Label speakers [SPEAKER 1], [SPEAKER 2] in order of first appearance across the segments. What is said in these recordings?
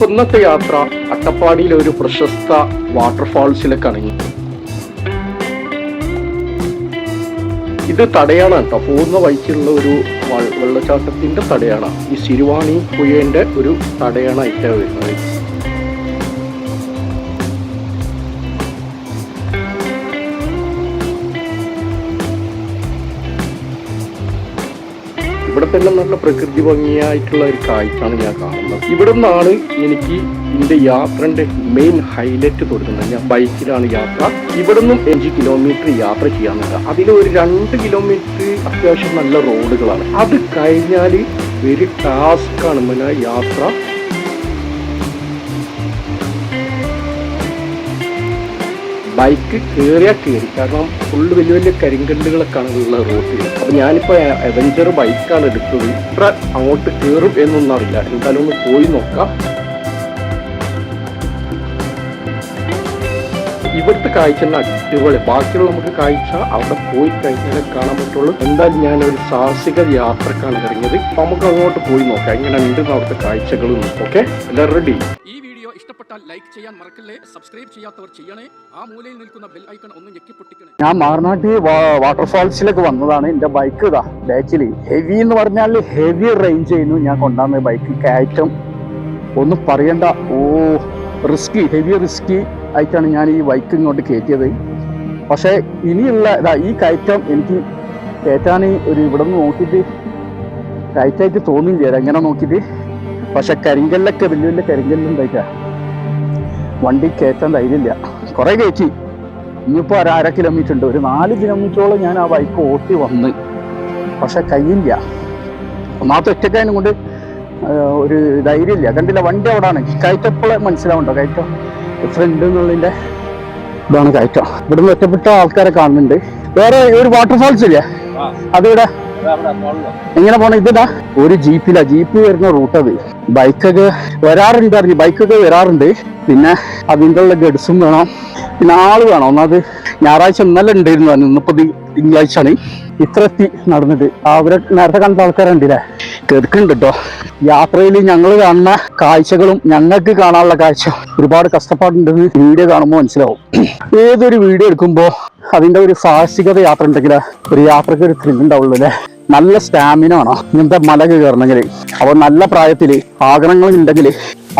[SPEAKER 1] ഇന്നത്തെ യാത്ര അട്ടപ്പാടിയിലെ ഒരു പ്രശസ്ത വാട്ടർഫാൾസിലേക്കാണ്. ഇത് തടയാണ് കേട്ടോ, പോകുന്ന വഴിക്കുള്ള ഒരു വെള്ളച്ചാട്ടത്തിന്റെ തടയാണ്. ഈ സിരുവാണി പുഴയുടെ ഒരു തടയാണായിട്ടാണ് വരുന്നത്. ഇവിടെ തന്നെ നല്ല പ്രകൃതി ഭംഗിയായിട്ടുള്ള ഒരു കാഴ്ചയാണ് ഞാൻ കാണുന്നത്. ഇവിടെ നിന്നാണ് എനിക്ക് ഇതിന്റെ യാത്രന്റെ മെയിൻ ഹൈലൈറ്റ് തുടങ്ങുന്നത്. ഞാൻ ബൈക്കിലാണ് യാത്ര. ഇവിടെ നിന്നും 5 കിലോമീറ്റർ യാത്ര ചെയ്യാനുണ്ട്. അതിൽ ഒരു 2 കിലോമീറ്റർ അത്യാവശ്യം നല്ല റോഡുകളാണ്. അത് കഴിഞ്ഞാൽ ഒരു ടാസ്ക്കാണ് പിന്നെ യാത്ര. ബൈക്ക് കയറിയാൽ കയറി, കാരണം ഫുള്ള് വലിയ വലിയ കരിങ്കല്ലുകളൊക്കെയാണ് ഉള്ള റോഡിൽ. അപ്പം ഞാനിപ്പോൾ അവഞ്ചർ ബൈക്കാണ് എടുത്തത്. ഇത്ര അങ്ങോട്ട് കയറും എന്നൊന്നും അറിയില്ല, എന്തായാലും ഒന്ന് പോയി നോക്കാം. ഇവിടുത്തെ കാഴ്ച അടിപൊളി. ബാക്കിയുള്ള നമുക്ക് കാഴ്ച അവിടെ പോയി കഴിഞ്ഞാൽ കാണാൻ പറ്റുള്ളൂ. എന്തായാലും ഞാനൊരു സാഹസിക യാത്രക്കാണ് ഇറങ്ങിയത്. അപ്പം നമുക്ക് അങ്ങോട്ട് പോയി നോക്കാം എങ്ങനെ ഉണ്ടെന്ന് അവിടുത്തെ കാഴ്ചകളും. ഓക്കെ, എല്ലാവരും റെഡി? ഇഷ്ടപ്പെട്ടാൽ ലൈക്ക് ചെയ്യാൻ മറക്കല്ലേ. സബ്സ്ക്രൈബ് ചെയ്യാത്തവർ ചെയ്യണേ. ആ മൂലയിൽ നിൽക്കുന്ന ബെൽ ഐക്കൺ ഒന്ന് ഞെക്കി പൊട്ടിക്കണേ. ഞാൻ മാറനാട്ടി വാട്ടർഫാൾസിലേക്ക് വന്നതാണ്. എന്റെ ബൈക്ക് ഇതാ ബാക്കിൽ ഹെവി എന്ന് പറഞ്ഞാൽ ഹെവി റേഞ്ച് ചെയ്യുന്നു. ഞാൻ കൊണ്ടുവന്ന ബൈക്ക് കയറ്റം ഒന്നും പറയണ്ട. റിസ്കി, ഹെവി റിസ്കി ആയിട്ടാണ് ഞാൻ ഈ ബൈക്ക് ഇങ്ങോട്ട് കയറ്റിയത്. പക്ഷേ ഇനിയുള്ള ഈ കയറ്റം എനിക്ക് കയറ്റാൻ ഒരു ഇവിടെ നിന്ന് നോക്കിയിട്ട് കയറ്റായിട്ട് തോന്നില്ല എങ്ങനെ നോക്കിയിട്ട്. പക്ഷെ കരിങ്കല്ലൊക്കെ വലിയ വലിയ കരിങ്കല്ലുണ്ടായിട്ടാ വണ്ടി കയറ്റാൻ ധൈര്യമില്ല. കുറെ കയറ്റി. ഇനിയിപ്പോൾ ഒരു 1/2 കിലോമീറ്റർ ഉണ്ട്. ഒരു 4 കിലോമീറ്ററോളം ഞാൻ ആ ബൈക്ക് ഓട്ടി വന്ന്, പക്ഷെ കഴിയില്ല. ഒന്നാമത്തെ ഒറ്റക്കായതിനും കൊണ്ട് ഒരു ധൈര്യമില്ല. കണ്ടില്ല, വണ്ടി അവിടാണ്. കയറ്റപ്പോൾ മനസ്സിലാവുണ്ടോ കയറ്റം ഫ്രണ്ട് എന്നുള്ളതിൻ്റെ ഇതാണ് കയറ്റം. ഇവിടുന്ന് ഒറ്റപ്പെട്ട ആൾക്കാരെ കാണുന്നുണ്ട്. വേറെ ഒരു വാട്ടർഫാൾസ് ഇല്ലേ, അതിവിടെ എങ്ങനെ പോണ? ഇതിടാ ഒരു ജീപ്പിലാ, ജീപ്പ് വരുന്ന റൂട്ട് അത്. ബൈക്കൊക്കെ വരാറുണ്ട്, അറിഞ്ഞു ബൈക്കൊക്കെ വരാറുണ്ട്. പിന്നെ അതിൻ്റെ ഉള്ള ഗഡ്സും വേണം, പിന്നെ ആള് വേണം. ഒന്നാമത് ഞായറാഴ്ച ഇന്നലെ ഉണ്ടായിരുന്നു, ഇന്നിപ്പോ തിങ്കളാഴ്ചയാണ്. ഇത്ര എത്തി നടന്നിട്ട് അവരെ നേരത്തെ കണ്ട ആൾക്കാരുണ്ടല്ലേ കേൾക്കുന്നുണ്ട് കേട്ടോ. യാത്രയിൽ ഞങ്ങൾ കാണുന്ന കാഴ്ചകളും ഞങ്ങൾക്ക് കാണാനുള്ള കാഴ്ച ഒരുപാട് കഷ്ടപ്പാടുണ്ടെന്ന് വീഡിയോ കാണുമ്പോൾ മനസ്സിലാവും. ഏതൊരു വീഡിയോ എടുക്കുമ്പോൾ അതിന്റെ ഒരു സാഹസികത യാത്ര ഉണ്ടെങ്കിൽ ഒരു യാത്രക്ക് ഒരു ത്രില്ല് ഉണ്ടാവുള്ളൂ അല്ലേ. നല്ല സ്റ്റാമിന ആണോ ഇങ്ങനത്തെ മല കയറണമെങ്കിൽ. അപ്പോൾ നല്ല പ്രായത്തിൽ ആഗ്രഹങ്ങൾ ഉണ്ടെങ്കിൽ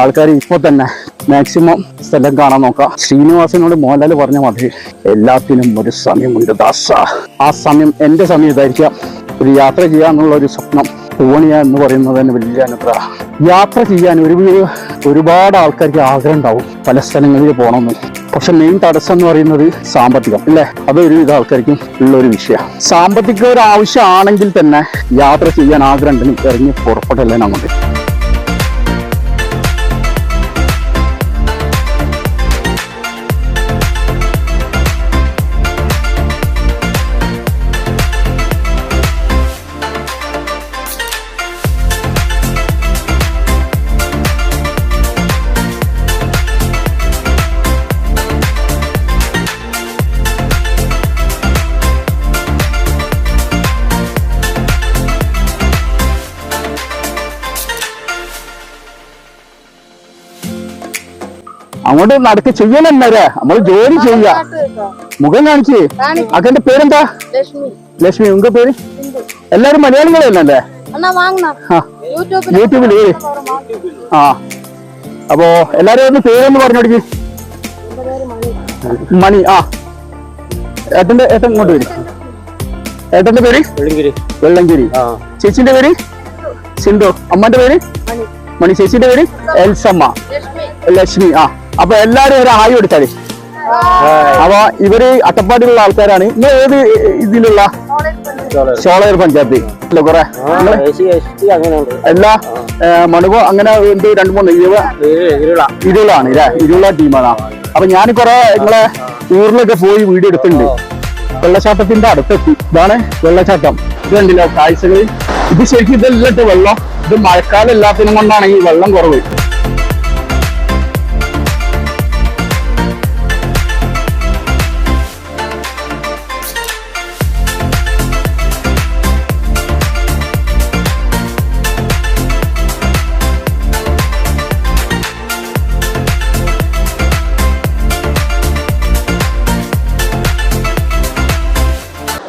[SPEAKER 1] ആൾക്കാർ ഇപ്പോൾ തന്നെ മാക്സിമം സ്ഥലം കാണാൻ നോക്കാം. ശ്രീനിവാസനോട് മോഹൻലാൽ പറഞ്ഞ മാതിരി എല്ലാത്തിനും ഒരു സമയമുണ്ട് ദാസ. ആ സമയം എൻ്റെ സമയം ഇതായിരിക്കാം. ഒരു യാത്ര ചെയ്യാന്നുള്ള ഒരു സ്വപ്നം തോണിയ എന്ന് പറയുന്നത് തന്നെ വലിയ അനുഗ്രഹം. യാത്ര ചെയ്യാൻ ഒരുപാട് ആൾക്കാർക്ക് ആഗ്രഹം ഉണ്ടാവും പല സ്ഥലങ്ങളിൽ പോകണമെന്ന്. പക്ഷെ മെയിൻ തടസ്സം എന്ന് പറയുന്നത് സാമ്പത്തികം അല്ലേ. അതൊരു വിധ ആൾക്കാർക്കും ഉള്ളൊരു വിഷയം. സാമ്പത്തിക ഒരു ആവശ്യമാണെങ്കിൽ തന്നെ യാത്ര ചെയ്യാൻ ആഗ്രഹം ഉണ്ടെങ്കിൽ ഇറങ്ങി പുറപ്പെട്ടല്ലേ നമുക്ക്. അങ്ങോട്ട് നടക്ക് ചെയ്യലല്ലേ, നമ്മൾ ജോലി ചെയ്യാ. മുഖം കാണിച്ചേ. അക്കന്റെ പേരെന്താ? ലക്ഷ്മി. ഉങ്ക പേര്? എല്ലാരും മലയാളികളല്ലേ? യൂട്യൂബില്. ആ, അപ്പോ എല്ലാരും ഒന്ന് പേരൊന്ന് പറഞ്ഞോടിക്ക്. മണി. ആ, ഏട്ടൻ ഇങ്ങോട്ട് വരും. ഏട്ടന്റെ പേര് വെള്ളങ്കിരി. ചേച്ചിന്റെ പേര് സിന്ധു. അമ്മന്റെ പേര് മണി. ചേച്ചിന്റെ പേര് എൽസമ്മ. ലക്ഷ്മി. ആ, അപ്പൊ എല്ലാരും ഒരു ആയി എടുത്താല്. അപ്പൊ ഇവര് അട്ടപ്പാടിയിലുള്ള ആൾക്കാരാണ്. ഇന്ന് ഏത് ഇതിലുള്ള? ഷോളയൂർ പഞ്ചായത്ത് കുറെ എല്ലാ മണുവോ അങ്ങനെ 2-3 ഇരുളാണ് ഇല്ലേ. ഇരുള ടീമാണ്. അപ്പൊ ഞാൻ കുറെ നിങ്ങളെ ഊരിലൊക്കെ പോയി വീഡിയോ എടുത്തിട്ടുണ്ട്. വെള്ളച്ചാട്ടത്തിന്റെ അടുത്തെത്തി. ഇതാണ് വെള്ളച്ചാട്ടം. ഇത് കണ്ടില്ല കാഴ്ചകൾ. ഇത് ശരിക്കും ഇതല്ല വെള്ളം. ഇത് മഴക്കാലം എല്ലാത്തിനും കൊണ്ടാണ് ഈ വെള്ളം കുറവ്.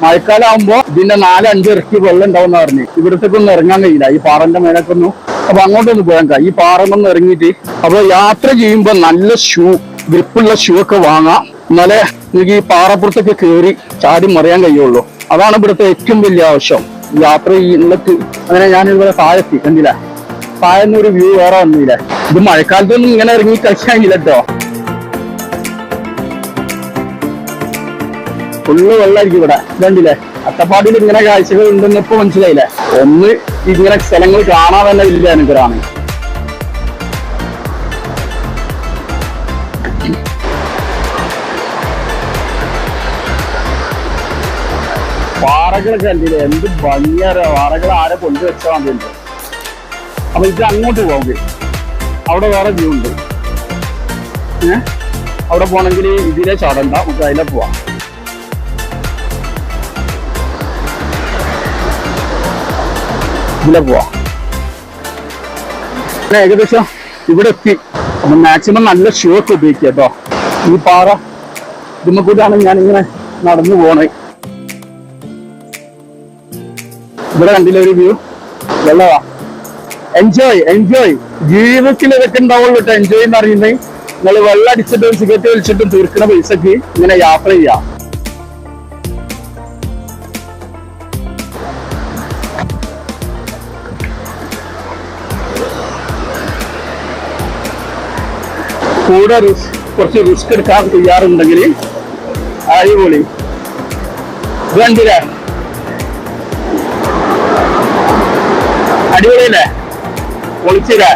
[SPEAKER 2] മഴക്കാലം ആകുമ്പോ ഇതിന്റെ 4-5 ഇറക്കി വെള്ളം ഉണ്ടാവുന്ന പറഞ്ഞു. ഇവിടത്തേക്കൊന്നും ഇറങ്ങാൻ കഴിയില്ല, ഈ പാറന്റെ മേലേക്കൊന്നും. അപ്പൊ അങ്ങോട്ടൊന്ന് പോയാൽ കഴിയും, ഈ പാറമൊന്ന് ഇറങ്ങിയിട്ട്. അപ്പൊ യാത്ര ചെയ്യുമ്പോ നല്ല ഗ്രിപ്പുള്ള ഷൂ ഒക്കെ വാങ്ങാം, എന്നാലേ നിങ്ങൾക്ക് ഈ പാറപ്പുറത്തൊക്കെ കയറി ചാടി മറിയാൻ കഴിയുള്ളൂ. അതാണ് ഇവിടുത്തെ ഏറ്റവും വലിയ ആവശ്യം യാത്ര ചെയ്യുന്നത്. അങ്ങനെ ഞാനിവിടെ താഴെത്തി, കണ്ടില്ല, താഴെന്നൊരു വ്യൂ വേറെ വന്നില്ല. ഇത് മഴക്കാലത്തൊന്നും ഇങ്ങനെ ഇറങ്ങി കളിക്കാനില്ല കേട്ടോ, ഫുള്ള് വെള്ളമായിരിക്കും ഇവിടെ. കണ്ടില്ലേ, അട്ടപ്പാടിയിൽ ഇങ്ങനെ കാഴ്ചകൾ ഉണ്ടെന്ന് ഇപ്പൊ മനസ്സിലായില്ലേ. ഒന്ന് ഇങ്ങനെ സ്ഥലങ്ങൾ കാണാൻ തന്നെ വലിയ അനുഗ്രഹമാണ്. പാറകളൊക്കെ കണ്ടില്ലേ, എന്ത് ഭംഗിയാ. പാറകൾ ആരെ കൊണ്ടുവച്ചാൽ മതിയുണ്ട്. അപ്പൊ ഇത് അങ്ങോട്ട് പോകും, അവിടെ വേറെ വ്യൂ ഉണ്ട്. അവിടെ പോണെങ്കിൽ ഇതിലെ ചാടണ്ട, നമുക്ക് അതിലെ പോവാം. ഇതിലെ പോവാം. ഏകദേശം ഇവിടെ എത്തി. അപ്പൊ മാക്സിമം നല്ല ഷൂ ഒക്കെ ഉപയോഗിക്കുക കേട്ടോ. ഈ പാറ ഇതുമ്മക്കൂടാണ് ഞാനിങ്ങനെ നടന്നു പോണേ. ഇവിടെ കണ്ടില്ല ഒരു വ്യൂ, വെള്ളവാ. എൻജോയ് ജീവിതത്തിൽ ഇതൊക്കെ ഉണ്ടാവുള്ളൂ കേട്ടോ. എൻജോയ് എന്ന് പറയുന്നത് നിങ്ങൾ വെള്ളം അടിച്ചിട്ടും സിഗരറ്റ് വലിച്ചിട്ടും തീർക്കുന്ന പൈസക്ക് ഇങ്ങനെ യാത്ര ചെയ്യാം. കൂടെ കുറച്ച് റിസ്ക് എടുക്കാൻ തയ്യാറുണ്ടെങ്കിൽ അടിപൊളി. ഇത് കണ്ടില്ലേ, അടിപൊളിയല്ലേ, പൊളിച്ചില്ലേ.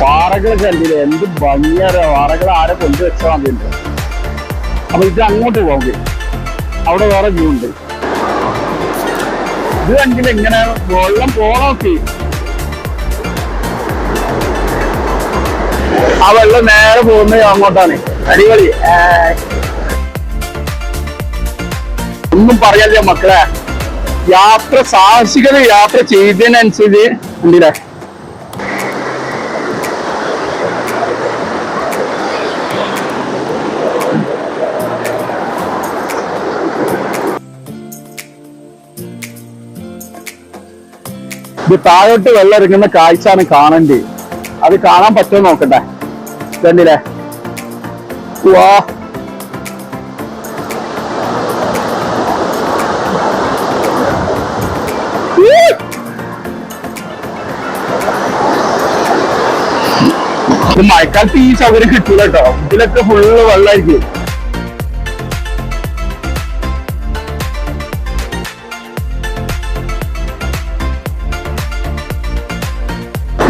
[SPEAKER 2] പാറകൾ കണ്ടില്ലേ, എന്ത് ഭംഗിയാ. പാറകൾ ആരെ കൊണ്ടുവച്ചാൽ മതിയുണ്ട്. അപ്പൊ ഇത് അങ്ങോട്ട് പോകും, അവിടെ വേറെ വ്യൂ ഉണ്ട്. ഇത് കണ്ടില്ല, ഇങ്ങനെ വെള്ളം പോണോക്കി. ആ വെള്ളം നേരെ പോകുന്നത് അങ്ങോട്ടാണ്. അടിപൊളി. ഒന്നും പറയാനില്ല മക്കളെ, സാഹസികത യാത്ര ചെയ്തതിനനുസരിച്ച് കണ്ടില്ലേ. ഇത് താഴോട്ട് വെള്ളം ഇറങ്ങുന്ന കാഴ്ചയാണ് കാണണ്ടേ. അത് കാണാൻ പറ്റുമോ നോക്കട്ടെ. കണ്ടില്ലേ, വാ. ഇത് മഴക്കാലത്ത് ഈ സൗകര്യം കിട്ടൂല കേട്ടോ. ഇതിലൊക്കെ ഫുള്ള് വെള്ളമായിരിക്കും.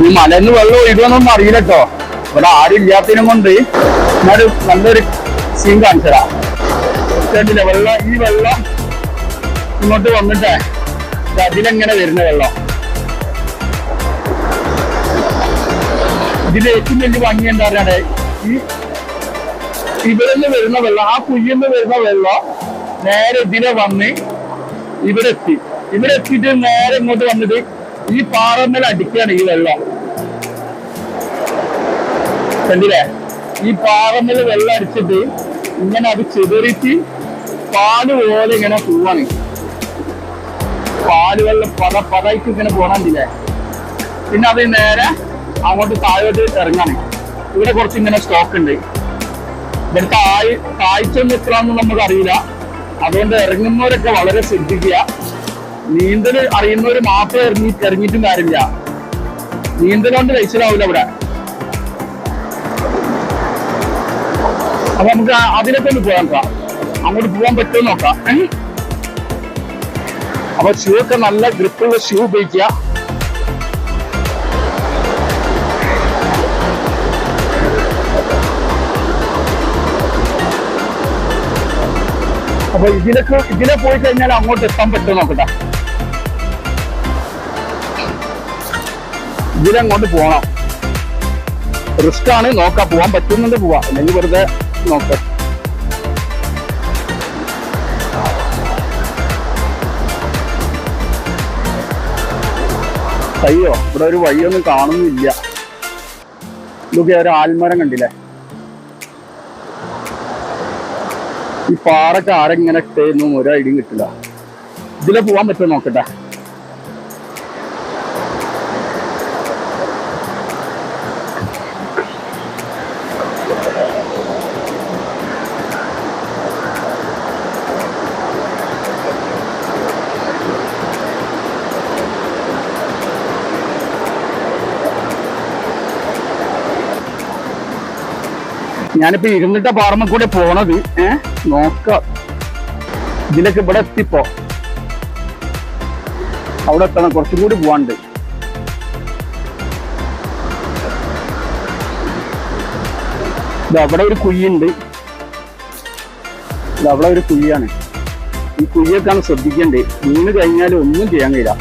[SPEAKER 2] ഈ മലന്ന് വെള്ളം ഒഴുകുമെന്നൊന്നും അറിയില്ല കേട്ടോ. ഇവിടെ ആരും ഇല്ലാത്തതിനും കൊണ്ട് ഞാനൊരു നല്ലൊരു സീൻ കാണിച്ചതാ. കേട്ടില്ല, ഈ വെള്ളം ഇങ്ങോട്ട് വന്നിട്ടേ അതിലെങ്ങനെ വരുന്ന വെള്ളം. ഇതിന്റെ ഏറ്റവും വലിയ ഭംഗി എന്താ പറയാ, ഇവിടെ നിന്ന് വരുന്ന വെള്ളം, ആ കുയ്യെന്ന് വരുന്ന വെള്ളം നേരെ ഇതിലെ വന്ന് ഇവിടെ എത്തിയിട്ട് നേരെ ഇങ്ങോട്ട് വന്നിട്ട് ഈ പാറമേൽ അടിക്കുകയാണ് ഈ വെള്ളം. കണ്ടില്ലേ, ഈ പാറമേൽ വെള്ളം അടിച്ചിട്ട് ഇങ്ങനെ അത് ചിതറിച്ച് പാല് പോലെ ഇങ്ങനെ പോവാണ്. പാല് വെള്ളം പതായിട്ട് ഇങ്ങനെ പോകണമെന്നില്ലേ. പിന്നെ അത് നേരെ അങ്ങോട്ട് താഴോട്ട് ഇറങ്ങാണ്. ഇവിടെ കുറച്ച് ഇങ്ങനെ സ്റ്റോക്ക് ഉണ്ട്. ഇവിടുത്തെ കാഴ്ച എത്രയാണെന്ന് നമുക്ക് അറിയില്ല. അതുകൊണ്ട് ഇറങ്ങുന്നവരൊക്കെ വളരെ ശ്രദ്ധിക്കുക. നീന്തൽ അറിയുന്നവര് മാത്രം ഇറങ്ങിയിട്ടും കാര്യമില്ല. നീന്തൽ കൊണ്ട് കഴിച്ചിലാവില്ല ഇവിടെ. അപ്പൊ നമുക്ക് അതിലൊക്കെ ഒന്ന് പോകാൻ നോക്കാം, അങ്ങോട്ട് പോകാൻ പറ്റുമോ നോക്കാം. അപ്പൊ ഷൂ ഒക്കെ നല്ല ഗ്രിപ്പുള്ള ഷൂ ഉപയോഗിക്കുക. അപ്പൊ ഇതിലെ പോയി കഴിഞ്ഞാൽ അങ്ങോട്ട് എത്താൻ പറ്റുമോ നോക്കട്ടെ. ഇതിലങ്ങോട്ട് പോകണം. റിസ്ക് ആണ്, നോക്കാം. പോവാൻ പറ്റുന്നുണ്ട് പോവാം, അല്ലെങ്കിൽ വെറുതെ നോക്കാം. അയ്യോ ഇവിടെ ഒരു വഴിയൊന്നും കാണുന്നില്ല. ഇതൊക്കെ ഒരു ആൽമരം കണ്ടില്ലേ? ഈ പാറക്ക് ആരെങ്ങനെ ഇട്ടേന്നും ഒരു ഐഡിയും കിട്ടില്ല. ഇതിലെ പോവാൻ പറ്റുമോ നോക്കട്ടെ. ഞാനിപ്പോ ഇരുന്നിട്ട പാറമ്മ കൂടെ പോണത്. നോക്കാം ഇതിലൊക്കെ ഇവിടെ എത്തിപ്പോ. അവിടെ എത്തണം, കുറച്ചും കൂടി പോവാണ്ട്. അവിടെ ഒരു കുഴിയുണ്ട്. അവിടെ ഒരു കുഴിയാണ്. ഈ കുഴിയൊക്കെയാണ് ശ്രദ്ധിക്കേണ്ടത്. വീണ് കഴിഞ്ഞാൽ ഒന്നും ചെയ്യാൻ കഴിയില്ല.